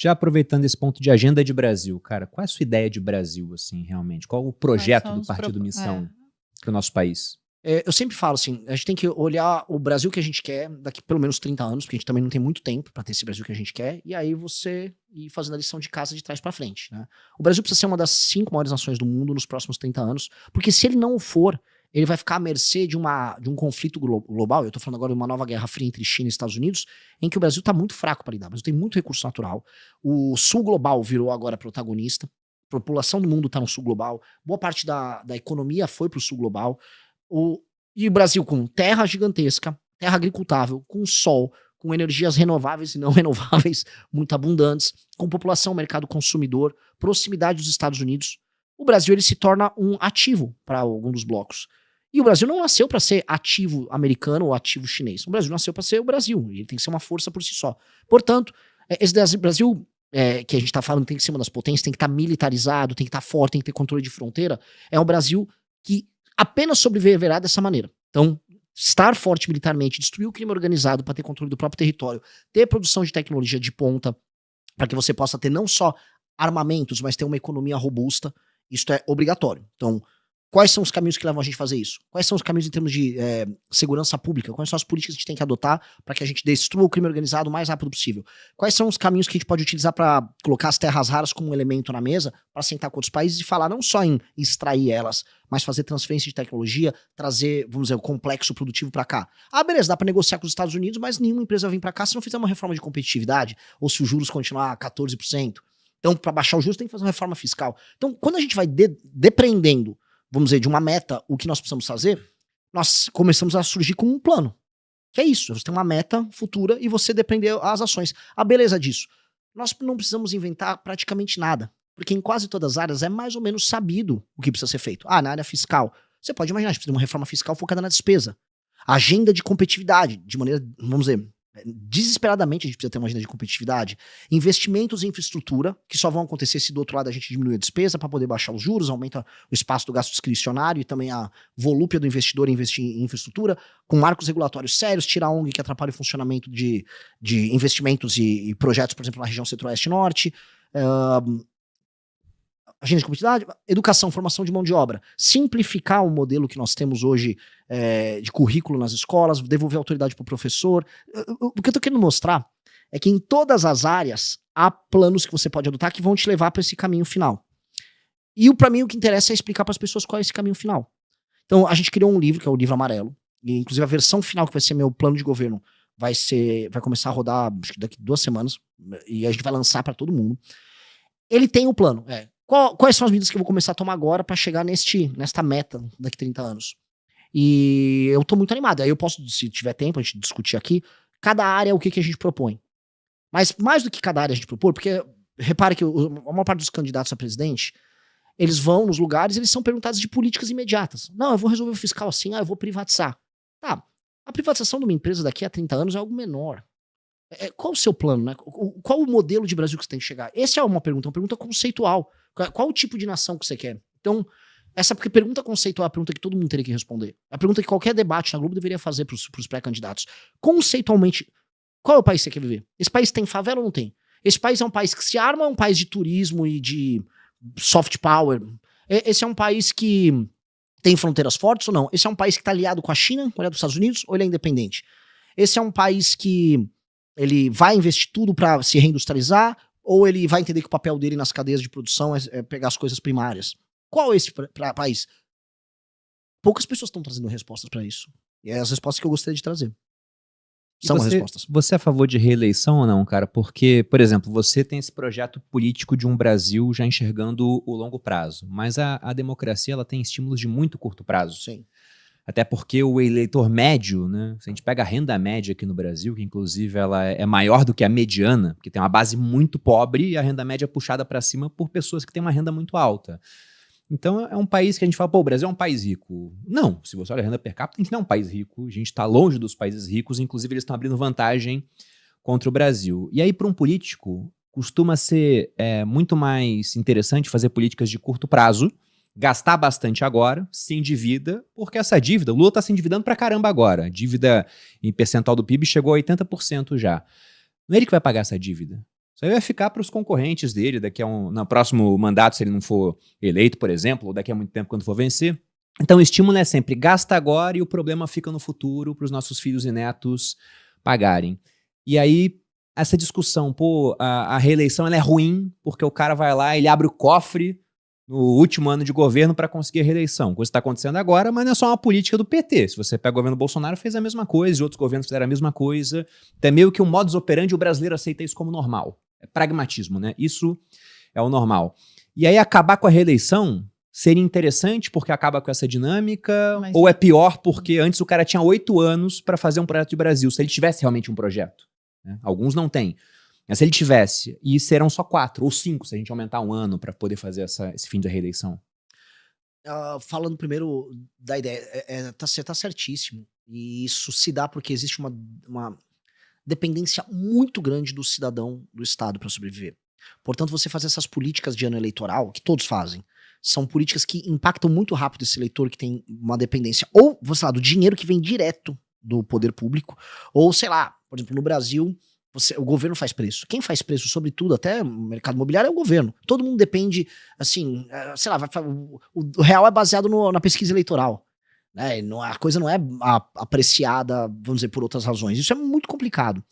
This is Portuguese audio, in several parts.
Já aproveitando esse ponto de agenda de Brasil, cara, qual é a sua ideia de Brasil, assim, realmente? Qual o projeto do Partido Missão para o nosso país? Eu sempre falo assim, a gente tem que olhar o Brasil que a gente quer daqui pelo menos 30 anos, porque a gente também não tem muito tempo para ter esse Brasil que a gente quer, e aí você ir fazendo a lição de casa de trás para frente, né? O Brasil precisa ser uma das 5 maiores nações do mundo nos próximos 30 anos, porque se ele não for, ele vai ficar à mercê de um conflito global. Eu tô falando agora de uma nova guerra fria entre China e Estados Unidos, em que o Brasil tá muito fraco para lidar. O Brasil tem muito recurso natural. O sul global virou agora protagonista. A população do mundo tá no sul global. Boa parte da economia foi pro sul global. E o Brasil com terra gigantesca, terra agricultável, com sol, com energias renováveis e não renováveis muito abundantes, com população, mercado consumidor, proximidade dos Estados Unidos. O Brasil ele se torna um ativo para algum dos blocos. E o Brasil não nasceu para ser ativo americano ou ativo chinês. O Brasil nasceu para ser o Brasil. E ele tem que ser uma força por si só. Portanto, esse Brasil que a gente está falando tem que ser uma das potências, tem que estar militarizado, tem que estar forte, tem que ter controle de fronteira. É um Brasil que apenas sobreviverá dessa maneira. Então, estar forte militarmente, destruir o crime organizado para ter controle do próprio território, ter produção de tecnologia de ponta, para que você possa ter não só armamentos, mas ter uma economia robusta, isso é obrigatório. Então, quais são os caminhos que levam a gente a fazer isso? Quais são os caminhos em termos de segurança pública? Quais são as políticas que a gente tem que adotar para que a gente destrua o crime organizado o mais rápido possível? Quais são os caminhos que a gente pode utilizar para colocar as terras raras como um elemento na mesa, para sentar com outros países e falar não só em extrair elas, mas fazer transferência de tecnologia, trazer, vamos dizer, o complexo produtivo para cá. Ah, beleza, dá para negociar com os Estados Unidos, mas nenhuma empresa vai vir para cá se não fizer uma reforma de competitividade, ou se os juros continuar a 14%. Então, para baixar os juros, tem que fazer uma reforma fiscal. Então, quando a gente vai depreendendo, vamos dizer, de uma meta, o que nós precisamos fazer, nós começamos a surgir com um plano. Que é isso, você tem uma meta futura e você depreender as ações. A beleza disso, nós não precisamos inventar praticamente nada, porque em quase todas as áreas é mais ou menos sabido o que precisa ser feito. Ah, na área fiscal, você pode imaginar, a gente precisa de uma reforma fiscal focada na despesa. Agenda de competitividade, de maneira, vamos dizer, desesperadamente a gente precisa ter uma agenda de competitividade. Investimentos em infraestrutura, que só vão acontecer se do outro lado a gente diminui a despesa para poder baixar os juros, aumenta o espaço do gasto discricionário e também a volúpia do investidor em investir em infraestrutura, com marcos regulatórios sérios, tirar a ONG que atrapalha o funcionamento de investimentos e projetos, por exemplo, na região centro-oeste e norte. Agenda de competitividade, educação, formação de mão de obra, simplificar o modelo que nós temos hoje de currículo nas escolas, devolver autoridade para o professor. O que eu estou querendo mostrar é que em todas as áreas há planos que você pode adotar que vão te levar para esse caminho final. E para mim o que interessa é explicar para as pessoas qual é esse caminho final. Então a gente criou um livro, que é o Livro Amarelo, e inclusive a versão final que vai ser meu plano de governo vai começar a rodar acho que daqui 2 semanas, e a gente vai lançar para todo mundo. Ele tem o plano, quais são as medidas que eu vou começar a tomar agora para chegar nesta meta daqui 30 anos? E eu tô muito animado. Aí eu posso, se tiver tempo, a gente discutir aqui, cada área o que a gente propõe. Mas mais do que cada área a gente propõe, porque repare que a maior parte dos candidatos a presidente, eles vão nos lugares, eles são perguntados de políticas imediatas. Não, eu vou resolver o fiscal assim, eu vou privatizar. Tá, a privatização de uma empresa daqui a 30 anos é algo menor. Qual o seu plano, né? Qual o modelo de Brasil que você tem que chegar? Essa é uma pergunta conceitual. Qual o tipo de nação que você quer? Então, essa pergunta conceitual é a pergunta que todo mundo teria que responder. É a pergunta que qualquer debate na Globo deveria fazer para os pré-candidatos. Conceitualmente, qual é o país que você quer viver? Esse país tem favela ou não tem? Esse país é um país que se arma ou é um país de turismo e de soft power? Esse é um país que tem fronteiras fortes ou não? Esse é um país que está aliado com a China, aliado com os Estados Unidos, ou ele é independente? Esse é um país que ele vai investir tudo para se reindustrializar, ou ele vai entender que o papel dele nas cadeias de produção é pegar as coisas primárias? Qual é esse país? Poucas pessoas estão trazendo respostas para isso. E é as respostas que eu gostaria de trazer. São as respostas. Você é a favor de reeleição ou não, cara? Porque, por exemplo, você tem esse projeto político de um Brasil já enxergando o longo prazo, mas a democracia ela tem estímulos de muito curto prazo. Sim. Até porque o eleitor médio, né? Se a gente pega a renda média aqui no Brasil, que inclusive ela é maior do que a mediana, porque tem uma base muito pobre e a renda média é puxada para cima por pessoas que têm uma renda muito alta. Então é um país que a gente fala, pô, o Brasil é um país rico. Não, se você olha a renda per capita, a gente não é um país rico, a gente está longe dos países ricos, inclusive eles estão abrindo vantagem contra o Brasil. E aí para um político, costuma ser muito mais interessante fazer políticas de curto prazo, gastar bastante agora, se endivida, porque essa dívida, o Lula está se endividando pra caramba agora, a dívida em percentual do PIB chegou a 80% já. Não é ele que vai pagar essa dívida. Isso aí vai ficar para os concorrentes dele no próximo mandato, se ele não for eleito, por exemplo, ou daqui a muito tempo quando for vencer. Então o estímulo é sempre gasta agora e o problema fica no futuro para os nossos filhos e netos pagarem. E aí essa discussão, a reeleição ela é ruim porque o cara vai lá, ele abre o cofre no último ano de governo para conseguir a reeleição. Coisa que está acontecendo agora, mas não é só uma política do PT. Se você pega o governo Bolsonaro, fez a mesma coisa, e outros governos fizeram a mesma coisa. Então é meio que um modus operandi, o brasileiro aceita isso como normal. É pragmatismo, né? Isso é o normal. E aí acabar com a reeleição seria interessante porque acaba com essa dinâmica, ou é pior porque antes o cara tinha 8 anos para fazer um projeto de Brasil, se ele tivesse realmente um projeto. Né? Alguns não têm. Mas se ele tivesse, e serão só 4 ou 5 se a gente aumentar um ano para poder fazer esse fim da reeleição. Falando primeiro da ideia, você tá certíssimo. E isso se dá porque existe uma dependência muito grande do cidadão do Estado para sobreviver. Portanto, você fazer essas políticas de ano eleitoral, que todos fazem, são políticas que impactam muito rápido esse eleitor que tem uma dependência, ou, sei lá, do dinheiro que vem direto do poder público, ou, sei lá, por exemplo, no Brasil, o governo faz preço. Quem faz preço, sobretudo, até o mercado imobiliário, é o governo. Todo mundo depende, assim, sei lá, o real é baseado na pesquisa eleitoral. Né? A coisa não é apreciada, vamos dizer, por outras razões. Isso é muito complicado.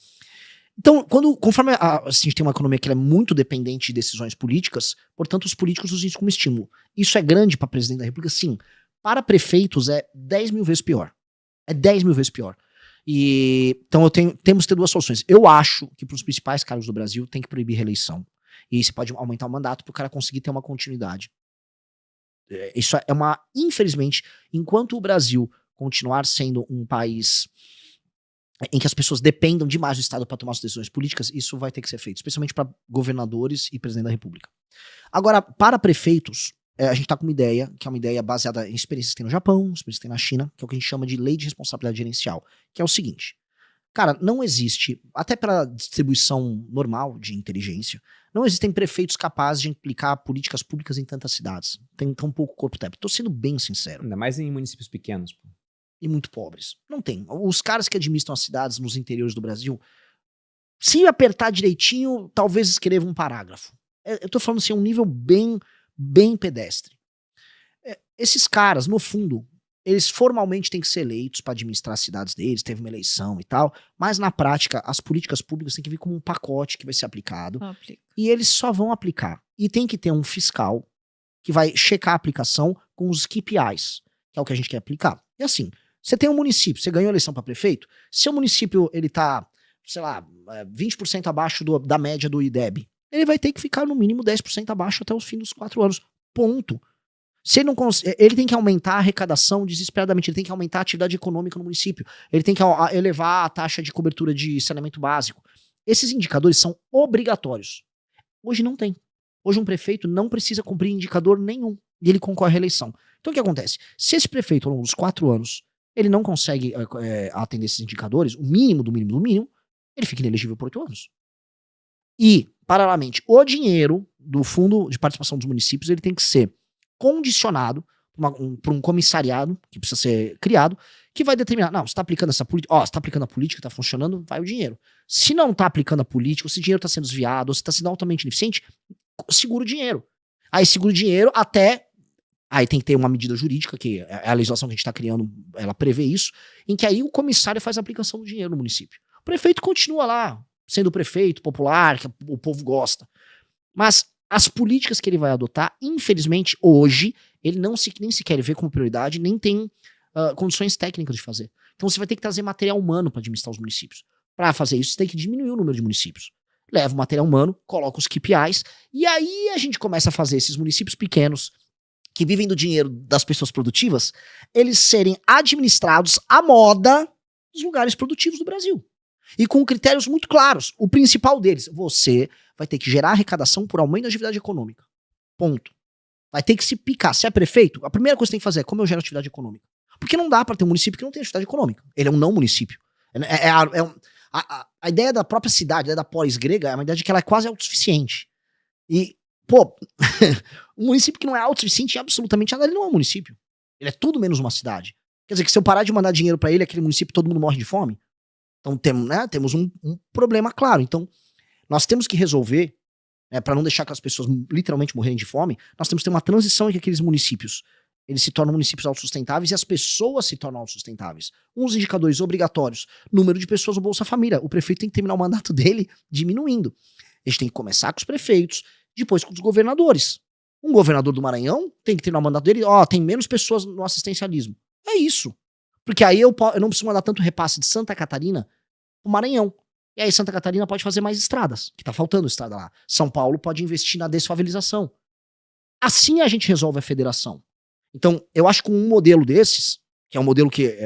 Então, conforme a gente tem uma economia que é muito dependente de decisões políticas, portanto, os políticos usam isso como estímulo. Isso é grande para presidente da República? Sim. Para prefeitos é 10 mil vezes pior. É 10 mil vezes pior. Então temos que ter 2 soluções. Eu acho que para os principais cargos do Brasil tem que proibir reeleição. E aí você pode aumentar o mandato para o cara conseguir ter uma continuidade. Isso é infelizmente, enquanto o Brasil continuar sendo um país em que as pessoas dependam demais do Estado para tomar suas decisões políticas, isso vai ter que ser feito, especialmente para governadores e presidente da República. Agora, para prefeitos, a gente está com uma ideia, que é uma ideia baseada em experiências que tem no Japão, experiências que tem na China, que é o que a gente chama de lei de responsabilidade gerencial, que é o seguinte, cara, não existe, até para distribuição normal de inteligência, não existem prefeitos capazes de implicar políticas públicas em tantas cidades. Tem tão pouco corpo técnico. Tô sendo bem sincero. Ainda mais em municípios pequenos. E muito pobres. Não tem. Os caras que administram as cidades nos interiores do Brasil, se apertar direitinho, talvez escreva um parágrafo. Eu tô falando assim, um nível bem pedestre. Esses caras, no fundo, eles formalmente têm que ser eleitos para administrar as cidades deles, teve uma eleição e tal, mas na prática, as políticas públicas têm que vir como um pacote que vai ser aplicado. E eles só vão aplicar. E tem que ter um fiscal que vai checar a aplicação com os KPIs, que é o que a gente quer aplicar. E assim, você tem um município, você ganhou a eleição para prefeito, se o município ele tá, sei lá, 20% abaixo da média do IDEB, ele vai ter que ficar no mínimo 10% abaixo até o fim dos 4 anos. Ponto. Se ele não ele tem que aumentar a arrecadação desesperadamente, ele tem que aumentar a atividade econômica no município, ele tem que elevar a taxa de cobertura de saneamento básico. Esses indicadores são obrigatórios. Hoje não tem. Hoje um prefeito não precisa cumprir indicador nenhum e ele concorre à reeleição. Então o que acontece? Se esse prefeito ao longo dos 4 anos ele não consegue atender esses indicadores, o mínimo do mínimo do mínimo, ele fica inelegível por 8 anos. E, paralelamente, o dinheiro do Fundo de Participação dos Municípios ele tem que ser condicionado por um comissariado que precisa ser criado, que vai determinar, não, você está aplicando essa política, você está aplicando a política, está funcionando, vai o dinheiro. Se não está aplicando a política, ou se o dinheiro está sendo desviado, ou se está sendo altamente ineficiente, segura o dinheiro. Aí segura o dinheiro até... Aí tem que ter uma medida jurídica, que é a legislação que a gente está criando, ela prevê isso, em que aí o comissário faz a aplicação do dinheiro no município. O prefeito continua lá, sendo o prefeito popular, que o povo gosta. Mas as políticas que ele vai adotar, infelizmente, hoje, ele nem sequer vê como prioridade, nem tem condições técnicas de fazer. Então você vai ter que trazer material humano para administrar os municípios. Para fazer isso, você tem que diminuir o número de municípios. Leva o material humano, coloca os KPIs, e aí a gente começa a fazer esses municípios pequenos, que vivem do dinheiro das pessoas produtivas, eles serem administrados à moda dos lugares produtivos do Brasil. E com critérios muito claros. O principal deles, você vai ter que gerar arrecadação por aumento da atividade econômica. Ponto. Vai ter que se picar. Se é prefeito, a primeira coisa que você tem que fazer é como eu gero atividade econômica. Porque não dá para ter um município que não tem atividade econômica. Ele é um não município. A ideia da própria cidade, a ideia da polis grega, é uma ideia de que ela é quase autossuficiente. E, pô, um município que não é autossuficiente em absolutamente nada, ele não é um município. Ele é tudo menos uma cidade. Quer dizer que se eu parar de mandar dinheiro para ele, aquele município todo mundo morre de fome. Então temos um problema claro. Então, Nós temos que resolver, para não deixar que as pessoas literalmente morrerem de fome, nós temos que ter uma transição em que aqueles municípios eles se tornam municípios autossustentáveis e as pessoas se tornam autossustentáveis. Uns indicadores obrigatórios, número de pessoas no Bolsa Família. O prefeito tem que terminar o mandato dele diminuindo. A gente tem que começar com os prefeitos, depois com os governadores. Um governador do Maranhão tem que terminar o mandato dele, tem menos pessoas no assistencialismo. É isso. Porque aí eu não preciso mandar tanto repasse de Santa Catarina pro Maranhão. E aí Santa Catarina pode fazer mais estradas, que tá faltando estrada lá. São Paulo pode investir na desfavelização. Assim a gente resolve a federação. Então, eu acho que com um modelo desses, que é um modelo que,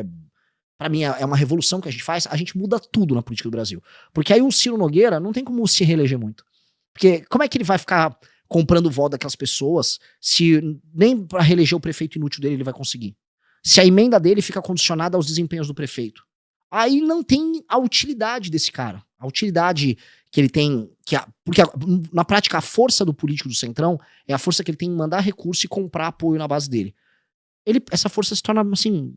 pra mim, é uma revolução que a gente muda tudo na política do Brasil. Porque aí o Ciro Nogueira não tem como se reeleger muito. Porque como é que ele vai ficar comprando voto daquelas pessoas se nem pra reeleger o prefeito inútil dele ele vai conseguir? Se a emenda dele fica condicionada aos desempenhos do prefeito. Aí não tem a utilidade desse cara. A utilidade que ele tem... porque na prática a força do político do Centrão é a força que ele tem em mandar recurso e comprar apoio na base dele. Essa força se torna, assim,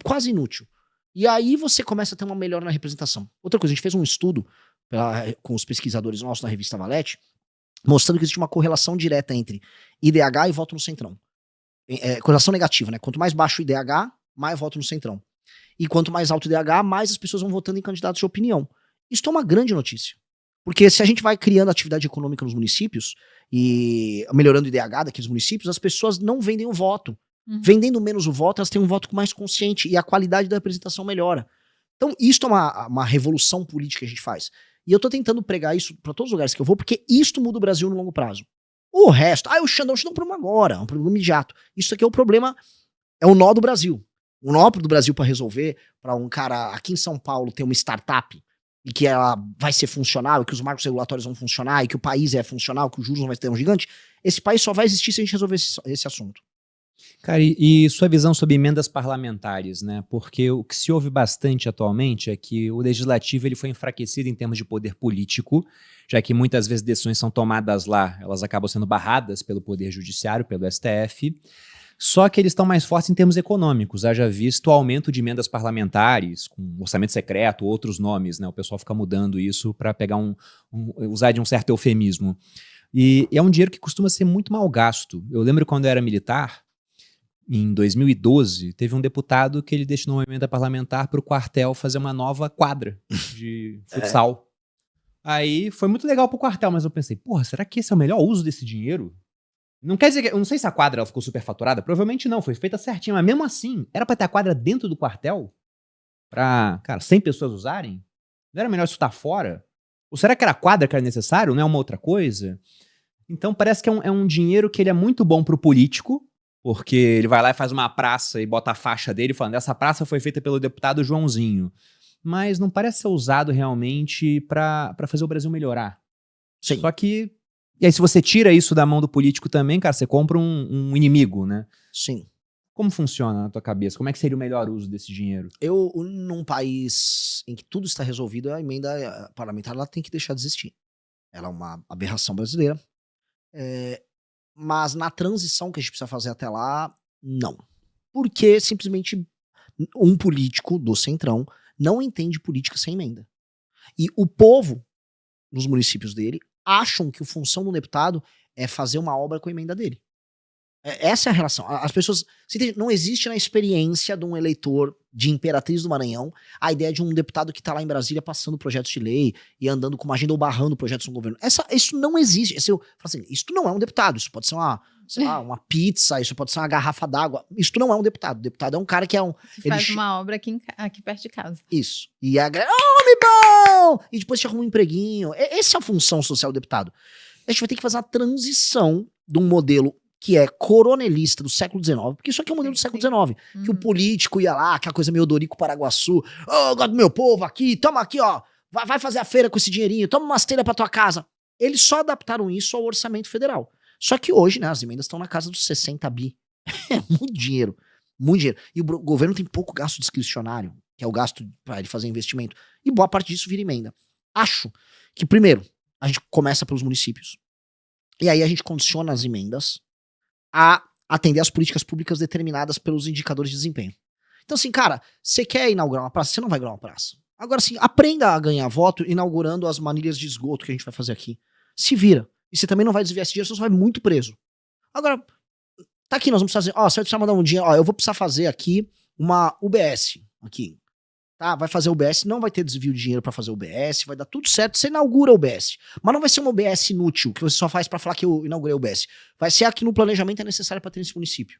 quase inútil. E aí você começa a ter uma melhora na representação. Outra coisa, a gente fez um estudo com os pesquisadores nossos na revista Valete, mostrando que existe uma correlação direta entre IDH e voto no Centrão. Correlação negativa, né? Quanto mais baixo o IDH, mais voto no Centrão. E quanto mais alto o IDH, mais as pessoas vão votando em candidatos de opinião. Isso é uma grande notícia. Porque se a gente vai criando atividade econômica nos municípios e melhorando o IDH daqueles municípios, as pessoas não vendem o voto. Vendendo menos o voto, elas têm um voto mais consciente e a qualidade da representação melhora. Então, isso é uma revolução política que a gente faz. E eu tô tentando pregar isso para todos os lugares que eu vou, porque isto muda o Brasil no longo prazo. O resto, o Xandão é um problema agora, é um problema imediato. Isso aqui é o problema, é o nó do Brasil. O nó do Brasil para resolver, para um cara aqui em São Paulo ter uma startup e que ela vai ser funcional, e que os marcos regulatórios vão funcionar, e que o país é funcional, que os juros não vai ter um gigante, esse país só vai existir se a gente resolver esse assunto. Cara, e sua visão sobre emendas parlamentares, né? Porque o que se ouve bastante atualmente é que o legislativo ele foi enfraquecido em termos de poder político, já que muitas vezes decisões são tomadas lá, elas acabam sendo barradas pelo poder judiciário, pelo STF, só que eles estão mais fortes em termos econômicos, haja visto o aumento de emendas parlamentares, com orçamento secreto, outros nomes, né? O pessoal fica mudando isso para pegar usar de um certo eufemismo. E é um dinheiro que costuma ser muito mal gasto. Eu lembro quando eu era militar, em 2012, teve um deputado que ele destinou uma emenda parlamentar para o quartel fazer uma nova quadra de futsal. Aí foi muito legal para o quartel, mas eu pensei, porra, será que esse é o melhor uso desse dinheiro? Não quer dizer que, eu não sei se a quadra ela ficou superfaturada, provavelmente não, foi feita certinho, mas mesmo assim, era para ter a quadra dentro do quartel? Pra, cara, 100 pessoas usarem? Não era melhor isso estar fora? Ou será que era a quadra que era necessário, não é uma outra coisa? Então parece que é um dinheiro que ele é muito bom pro político, porque ele vai lá e faz uma praça e bota a faixa dele falando, essa praça foi feita pelo deputado Joãozinho. Mas não parece ser usado realmente pra fazer o Brasil melhorar. Sim. Só que, e aí se você tira isso da mão do político também, cara, você compra um inimigo, né? Sim. Como funciona na tua cabeça? Como é que seria o melhor uso desse dinheiro? Num país em que tudo está resolvido, a emenda parlamentar ela tem que deixar de existir. Ela é uma aberração brasileira. Mas na transição que a gente precisa fazer até lá, não. Porque simplesmente um político do Centrão não entende política sem emenda. E o povo, nos municípios dele, acham que a função do deputado é fazer uma obra com a emenda dele. Essa é a relação. As pessoas... Não existe na experiência de um eleitor de Imperatriz do Maranhão a ideia de um deputado que tá lá em Brasília passando projetos de lei e andando com uma agenda ou barrando projetos no governo. Isso não existe. Isso não é um deputado. Isso pode ser uma pizza, isso pode ser uma garrafa d'água. Isso não é um deputado. O deputado é um cara que é um... Ele faz uma obra aqui perto de casa. Isso. E homem bom! E depois te arruma um empreguinho. Essa é a função social do deputado. A gente vai ter que fazer uma transição de um modelo que é coronelista do século XIX, porque isso aqui é um modelo do século XIX, que o político ia lá, aquela coisa meio Dorico Paraguaçu, eu gosto do meu povo aqui, toma aqui, ó, vai fazer a feira com esse dinheirinho, toma umas telhas pra tua casa. Eles só adaptaram isso ao orçamento federal. Só que hoje, né, as emendas estão na casa dos 60 bi. É muito dinheiro, muito dinheiro. E o governo tem pouco gasto discricionário, que é o gasto para ele fazer investimento, e boa parte disso vira emenda. Acho que, primeiro, a gente começa pelos municípios, e aí a gente condiciona as emendas a atender às políticas públicas determinadas pelos indicadores de desempenho. Então assim, cara, você quer inaugurar uma praça? Você não vai inaugurar uma praça. Agora sim, aprenda a ganhar voto inaugurando as manilhas de esgoto que a gente vai fazer aqui. Se vira. E você também não vai desviar esse dinheiro, senão você vai muito preso. Agora, tá aqui, nós vamos fazer, ó, você vai precisar mandar um dinheiro, ó, eu vou precisar fazer aqui uma UBS, aqui. Tá, vai fazer UBS, não vai ter desvio de dinheiro pra fazer UBS, vai dar tudo certo, você inaugura a UBS. Mas não vai ser uma UBS inútil, que você só faz pra falar que eu inaugurei a UBS. Vai ser a que no planejamento é necessária pra ter nesse município.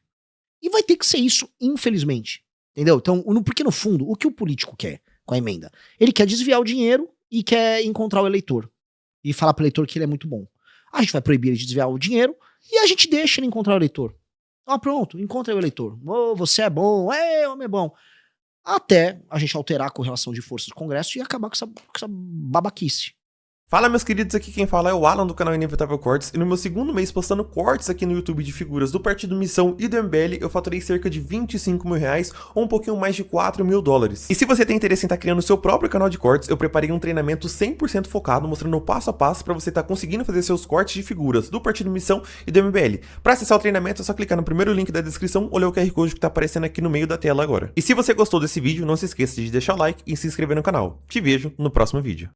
E vai ter que ser isso, infelizmente. Entendeu? Então, porque no fundo, o que o político quer com a emenda? Ele quer desviar o dinheiro e quer encontrar o eleitor. E falar pro eleitor que ele é muito bom. A gente vai proibir ele de desviar o dinheiro e a gente deixa ele encontrar o eleitor. Ah, pronto, encontra o eleitor. Oh, você é bom, homem é bom. Até a gente alterar a correlação de forças do Congresso e acabar com essa babaquice. Fala, meus queridos, aqui quem fala é o Alan do canal Inevitável Cortes, e no meu segundo mês postando cortes aqui no YouTube de figuras do Partido Missão e do MBL, eu faturei cerca de 25 mil reais, ou um pouquinho mais de 4 mil dólares. E se você tem interesse em estar criando o seu próprio canal de cortes, eu preparei um treinamento 100% focado, mostrando o passo a passo para você estar conseguindo fazer seus cortes de figuras do Partido Missão e do MBL. Para acessar o treinamento é só clicar no primeiro link da descrição ou ler o QR Code que tá aparecendo aqui no meio da tela agora. E se você gostou desse vídeo, não se esqueça de deixar o like e se inscrever no canal. Te vejo no próximo vídeo.